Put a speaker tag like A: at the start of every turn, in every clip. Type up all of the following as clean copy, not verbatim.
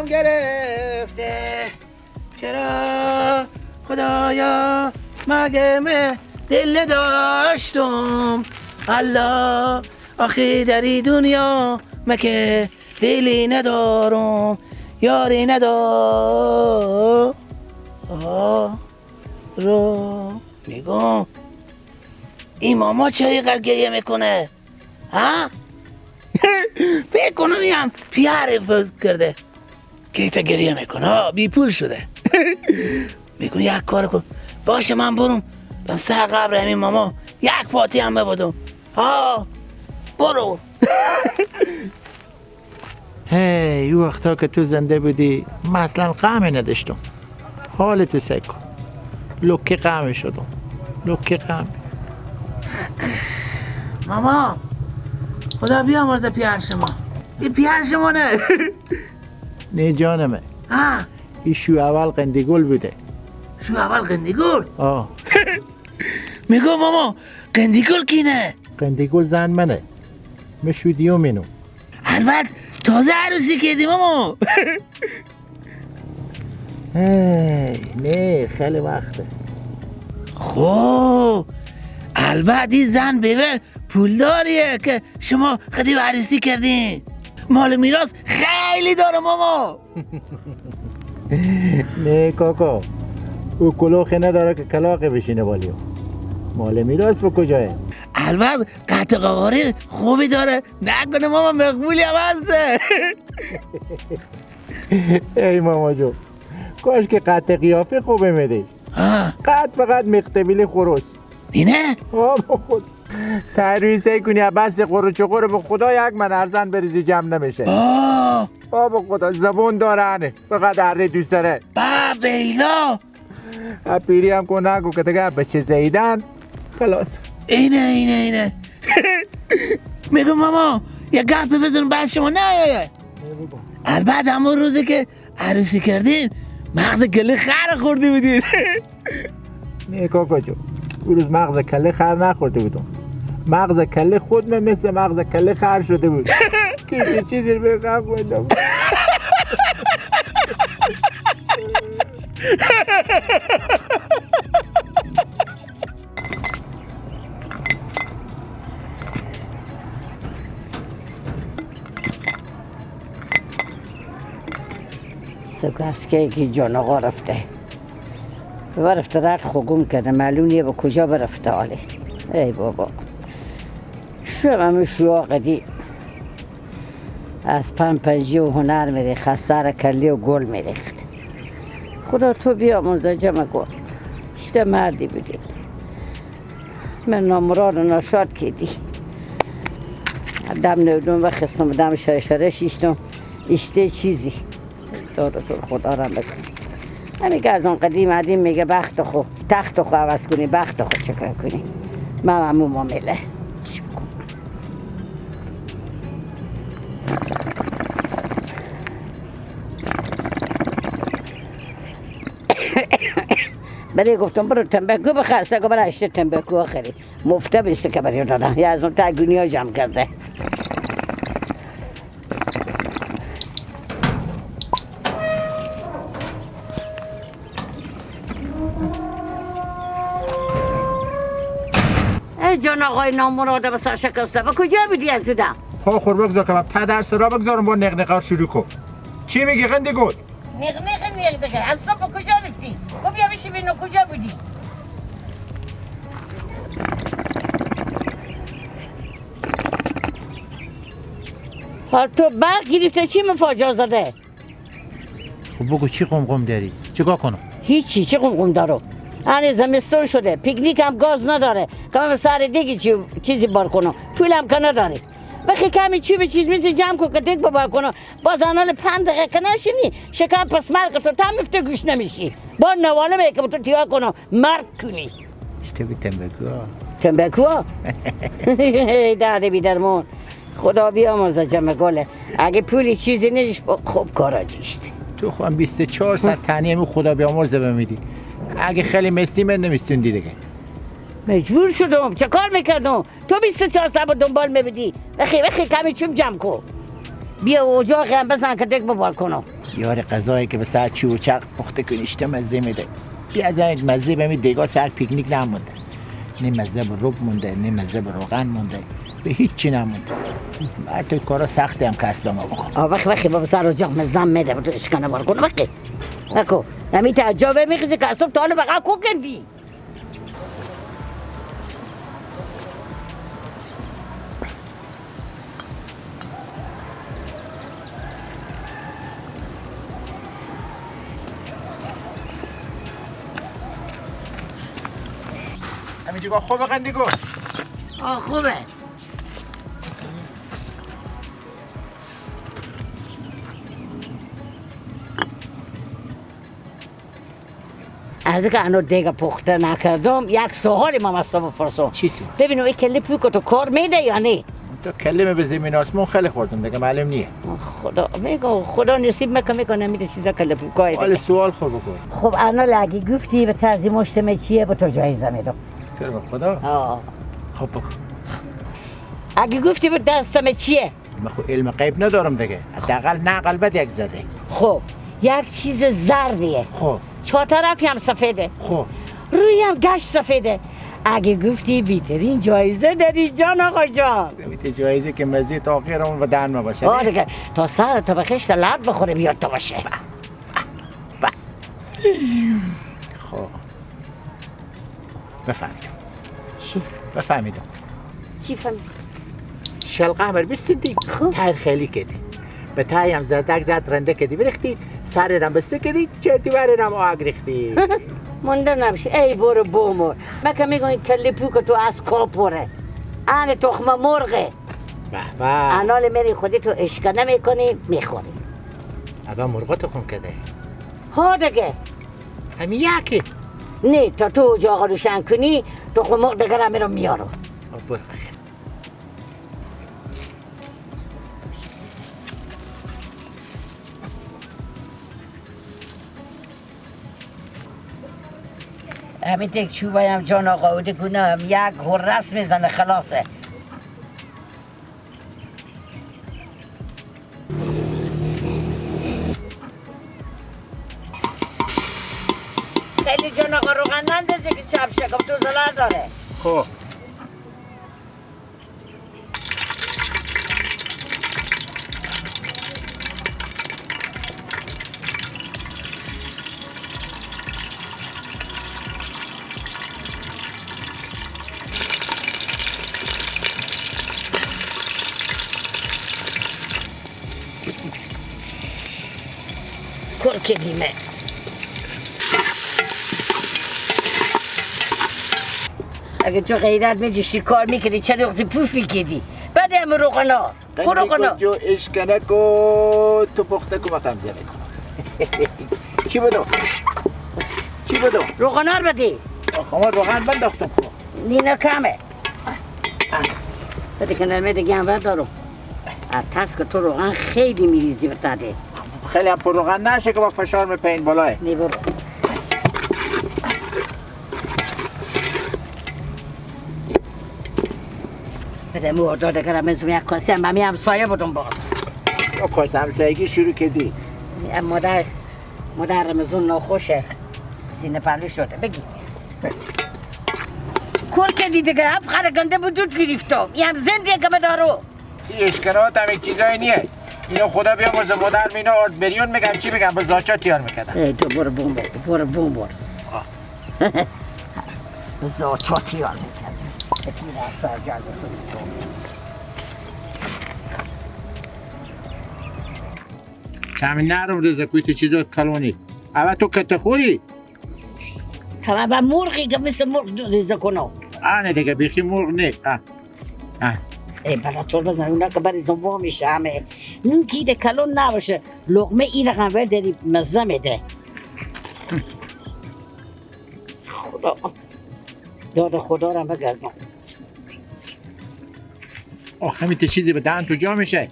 A: دلم گرفته چرا خدایا مگه دل نداشتم الله آخی در این دنیا مگه دلی ندارم یاری ندارم رو میگم این ماما چه اینقدر گریه میکنه ها؟ فکر کنم این هم پیار کرده که تا گریه میکنه بی پول شده میگم یک کار کن باشه من برم سر قبر همین ماما یک فاتحه هم ببودم ها برو
B: هی او وقتا که تو زنده بودی من اصلا غمی نداشتم حالتو سکو لکه غمی شدم لکه غمی
A: ماما خدا بیامرزه پیار شما این پیار شما نه
B: نه جانمه
A: ها
B: این شو اول قندگل بوده
A: شو اول قندگل
B: آه
A: میگو ماما قندگل کی نه
B: قندگل زن منه مشو دیومینو
A: البته تازه عروسی کردی ماما
B: هی نه خیلی وقته
A: خب البته این زن بیوه پولداریه که شما خدیو عروسی کردین مال میراث خیلی داره ماما
B: نه کاکا او کلوخی نداره که کلاقی بشینه بالیو مال میراث به کجایه
A: البته قطع قواره خوبی داره نکنه ماما مقبولی هم هسته
B: ای ماما جو کاش که قطع قیافه خوبه میدی قطع فقط مقتبیل خروس
A: اینه؟
B: با خود تحریسه کنی بس قروچ و قره به خدا یک من ارزن بریزی جمع نمیشه با خدا زبون دارنه فقط اره دوسره
A: با بیلا
B: پیری هم کن نگو که دیگه بچه زیدن خلاص
A: اینه میگم ماما یه گپ بزن بعد شما نه البته همون روزی که عروسی کردین مغز گله خر خورده بودین
B: نه کاکا جو اون روز مغز کله خر نخورده بودم مغز کله خود مثل مغز کله خر شده بود که چیزی رو بگم بودم
C: سپس که جان آقا رفته برفته رد خوگم کرده معلوم نیه به کجا برفته آله ای بابا شو همه شو قدی از پنپنجی و هنر میریخت سر کلی و گل میریخت خدا تو بیا منزجم گل اشته مردی بودی من نامراد و ناشاد کردی دم نودم و خستم دم شایشاره شیشتم اشته چیزی دارتون خدا را بکن همین که از اون قدیم عدیم میگه بخت خو تخت خو عوض کنی بخت خو چکر کنی من همون معامله چی بکن برای گفتم برو تنبکو بخرسته که برای اشته تنبکو آخری مفته بیسته که برای دادن یا از اون تگونی ها جمع کرده جان آقای نامراده به سر شکسته و کجا بودی از دودم؟
B: پا خور بگذار که من پدر سرا بگذارم با نقنقار شروع کن چی میگی قندی گل؟
C: نقنقه از صبح کجا رفتی؟ خب بیا بشی بینو کجا بودی؟ حال تو برق گرفته چی مفاجعه زده؟
B: خب بگو چی قمقم داری؟ چیکار کنم؟
C: هیچی چی قمقم دارو؟ هنوز زمستون شده پیکنیک هم گاز نداره که من سر دیگه چیزی بار کنم پول هم که نداره بخی کمی چیز میزی جمع کن که دیگه بار کنم باز آنال 5 دقیقه که نشینی شکم پس مرگ تو تا مفته گوش نمیشی با نواله میگه که تو تیار کنم مرگ کنی
B: اشتبی
C: تنبکو داده بیدرمون خدا بیامرزه جمع گله اگه پولی چیزی نجیش خوب کارا جیشت
B: تو خواهم 24 ساعت تنی همون خدا بیامرزه بمیدی اگه خیلی مستی من نمیستوندی دیگه
C: مجبور شدم چه کار میکردم تو 24 ساعت دنبال میبدی بخی کمی چوب جمع کن بیا اجاق هم بزن که دیگه ببار کنم
B: یار غذایی که به ساعت چی و چق پخته کنی اشته مزه میده. بیا از این مزه به می دیگاه سر پیکنیک نمونده. نه مزه به رب مونده، نه مزه به روغن مونده، به هیچی نمونده. بعد تو کارا سختی هم کسب ما بکن.
C: وقتی بابا سر و جام زم میده تو اشکانه بار کنه وقتی اکو نمی تعجبه میخیزی که اصلا تاله بقا کو کندی
B: همینجا خوبه قندیگو؟
C: خوبه از که انو دیگه پخته نکردم یک سوال ما مستا بپرسم
B: چیزی؟
C: ببینم این کلی پوی که تو کار میده یا نه؟
B: تو کلمه به زمین آسمون خیلی خوردم دیگه معلوم نیه.
C: خدا میگم خدا نصیب میکنه میده چیزا کلی پوی کاری
B: حالا سوال خود بکن.
C: خب انا اگه گفتی به تعظیم مجتمع چیه به تو جایزه میدم
B: تو به خدا؟ خب بکن.
C: اگه گفتی به دستم چیه؟
B: من خب علم غیب ندارم دیگه. حداقل نقل بد یک زده.
C: خب یک چیز زردیه.
B: خب
C: چهار طرفی هم سفیده.
B: خب
C: روی هم گشت سفیده. اگه گفتی بیترین جایزه داری جان آقا جان.
B: بیت جایزه که مزه تا آخرمون و دهن ما باشه.
C: آره دیگه تا سر تا به خشت لب بخوره بیاد تا باشه.
B: خب بفهمیدم.
C: چی؟
B: بفهمیدم.
C: چی فهمید؟
B: شلقه همر بیستیدی. تایر خیلی کردی. به تایی هم زردک زد رنده کردی بریختی. سرم بسته کردی چرتی برنم آگ ریختی.
C: مونده نمیشه ای برو بومور مکه میگم این کلی پو که تو از کاپوره آن تخم مرغه
B: به
C: انال میری خودی تو اشکنه میکنی میخوری
B: ابا مرغا تخم کده
C: ها دیگه
B: همین یکی
C: نه تا تو جاغا روشن کنی تخم مرغ دیگه را میرم میارم
B: برو
C: همین تک چوبایم جان آقا اوده کنم یک هرس میزنه خلاصه خیلی جان آقا روغن نندازه که چپ شکم تو زلال داره
B: خب
C: کل کدیمه اگه تو غیرت میجشتی کار میکردی چه رغزی پوف میکردی بعد همه روغنا کو روغنا
B: جو اشکنه کو تو پخته کو مقام زنه چی بدو؟ چی بدو؟
C: روغنا رو بدی
B: خما روغن بنداختم خب
C: نینا کمه بده که نرمه دیگه هم دارم تست که تو روغن خیلی میریزی برتاده
B: خیلی هم پر روغن نشه که با فشار میپین بالاه
C: نی برو بده موردا دیگه رمزم یک کاسه هم بمی همسایه بودم باز
B: با کاسه همسایگی شروع کردی
C: مادر رمزون ناخوشه سینه پلو شده بگی کور کردی دیگه هفت خرگنده بودود گرفتم یم زندیه که بدارو
B: این اشکنات هم یک چیزایی نیه اینو خدا بیامرز مادر مینا آرد بریون میگن چی میگن با زاچا تیار میکردن
C: ای تو برو بوم برو زاچا تیار میکردن بتیره از فرجال
B: کمی نرم رزه کوی تو چیزا کلونی اول تو کته خوری
C: همه با مرغی که مثل مرغ ریزه کنم
B: آنه دیگه بیخی مرغ نه
C: ای بلا طور بزن اونا که بری زنبا میشه همه نون که ایده کلون نباشه لقمه ای رقم ور داری مزه میده خدا داد خدا رو بگردم
B: آخه همین چیزی به دهن تو جا میشه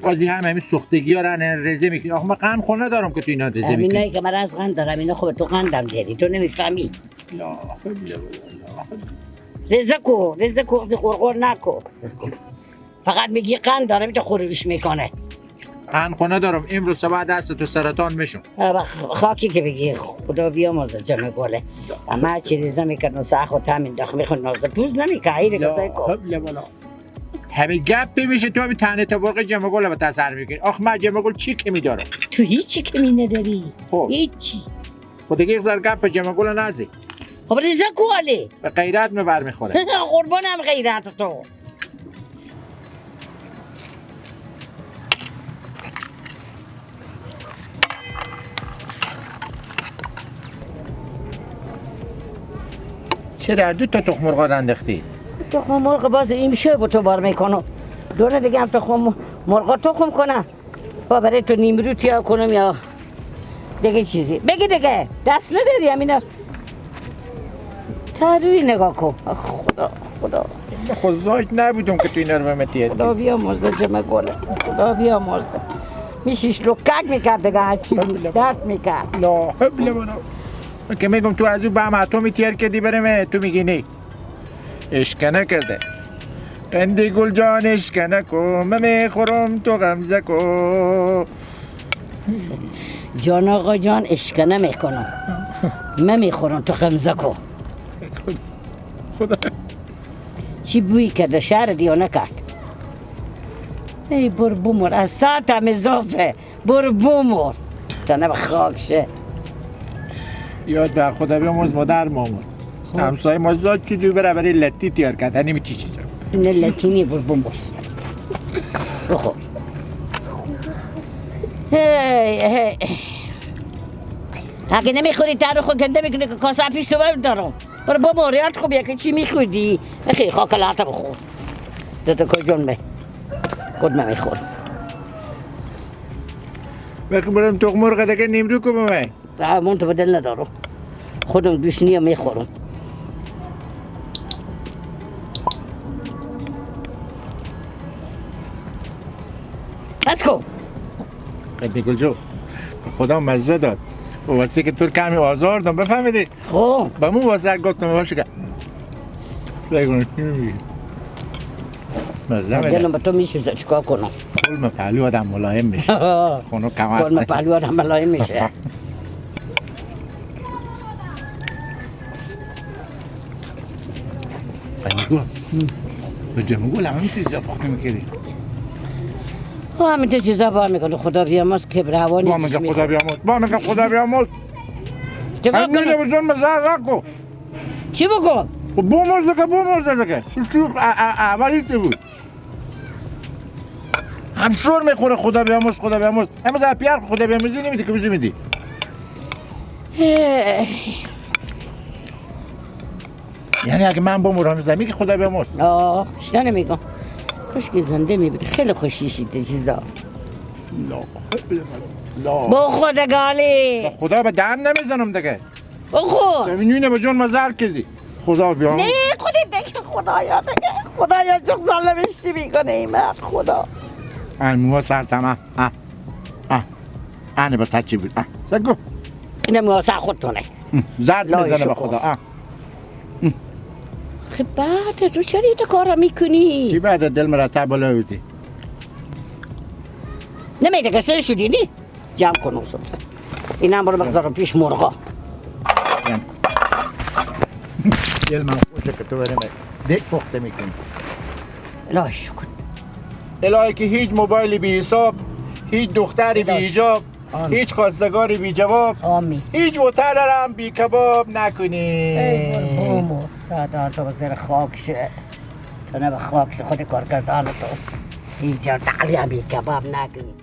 B: بازی همین سوختگی ها رو رزه میکنی آخه من قند خور ندارم که تو اینا رزه میکنی
C: همینایی که من از قند دارم اینا خوب تو قندم داری تو نمیفهمی رزه کو خورخور نکو فقط میگی قند داره میتو خوروش میکنه
B: خونه دارم امروز صبح دست تو سرطان میشم.
C: خاکی که بگی خدا بیامرزه جمع گله اما چی ریزه میکرد و ساخ و تامین داخل میخواد نازده پوز نمیکه ایره گذای کن
B: همه گپ میشه تو همین تنه تبرق جمع گل به تصر میکنی. آخ من جمع گل چی کمی دارم؟
C: تو هیچی کمی نداری
B: خب
C: هیچی
B: خب دیگه یک ذره گپ جمع گل نزی
C: خب ریزه کوالی
B: به غیرت می برمیخوره.
C: قربانم غیرت تو
B: چرا دو تا تخم مرغ انداختی؟
C: تخم مرغ باز این میشه با تو بار میکنم دونه دیگه هم تخم مرغ تخم کنم با برای تو نیمرو تیا کنم یا دیگه چیزی بگی دیگه دست نداری همینا تا روی نگاه کن خدا
B: خود زایت نبودم که تو این رو بمتیه
C: خدا بیامرزه جمع گله خدا بیامرزه میشیش رو کک میکرد دیگه هرچی درد میکرد
B: لا حبل منو که میگم تو از او به هم تو میتیر کردی برمه تو میگی نی اشکنه کرده قندی گل جان اشکنه کو من میخورم تو غمزه کو
C: جان آقا جان اشکنه میکنم من میخورم تو غمزه کو
B: خدا
C: چی بوی کرده شهر دیو نکرد ای بر بمر از ساعتم اضافه بر بمر تا نبا خاک شه
B: یاد به خدا بیاموز مادر مامون همسایه ما زاد چی دو بره برای لطی تیار کرد نمیتی چیزا
C: این لطینی بر بمر بخور هی اگه نمیخوری تر خود گنده میکنه که کاسه پیش تو دارم برو بمر یاد خوب یکی چی میخوردی اخی خاکلاته بخور دوتا کجون می خود من میخورم
B: بخی برم تخم مرغ دیگه نیمرو کو بمه
C: من تو بدل ندارم خودم دوشنی هم میخورم بس کن
B: قدی گل جو خدا مزه داد و واسه که تو کمی آزار دم بفهمیدی
C: خب
B: با مو واسه گفتم باشه که بگم چی میگی مزه میده
C: دلم با تو میسوزه چیکار کنم
B: کلم پهلو آدم ملایم میشه خونو کم هست
C: کلم پهلو آدم ملایم میشه
B: قدیگو به جمع گل همه میتونی زیاد پخته میکردی
C: همین چیزا با میکنه خدا بیامرز که روانی
B: با میگه خدا بیامرز با میگه خدا بیامرز
C: چیکار
B: همین
C: کنم
B: بزن مزه نکن
C: چی بکن
B: بمرزه که بمرزه دیگه اولی چی بود هم شور میخوره خدا بیامرز خدا بیامرز همه در پیار خدا بیامرزی نمیدی که بیزی میدی یعنی اگه من بمرم زمین که خدا بیامرز
C: شتا نمیگم کشکی زنده میبودی خیلی خوشیشید چیزا
B: لا
C: با خودگالی
B: خدا به دهن نمیزنم دیگه
C: بخور
B: ببینونه به جون مزار کردی خدا بیامرز
C: نه خودی دیگه خدایا دیگه خدایا چون ظالمشتی میکنه این مرد خدا
B: موها سر تمام اینه به تا چی بود سگو
C: اینه مواسه خودتونه
B: زرد میزنه به خدا
C: خب بعد تو چرا این کارا میکنی؟
B: چی بعد دل مرتب بالا بودی
C: نمیده که سر شدی نی؟ جمع کن او سمسه اینم برو بگذارم پیش مرغا
B: دل من خوشه که تو بریم دیک پخته میکنی
C: الهی شکر
B: الهی که هیچ موبایلی بی حساب هیچ دختری بی حجاب هیچ خواستگاری بی جواب
C: آمین
B: هیچ وطن هم بی کباب نکنی
C: ای بابا دادا تو بزر خاک شه تو نه به خاک شه خود کار کردان تو اینجا تعلیم بی کباب نکنی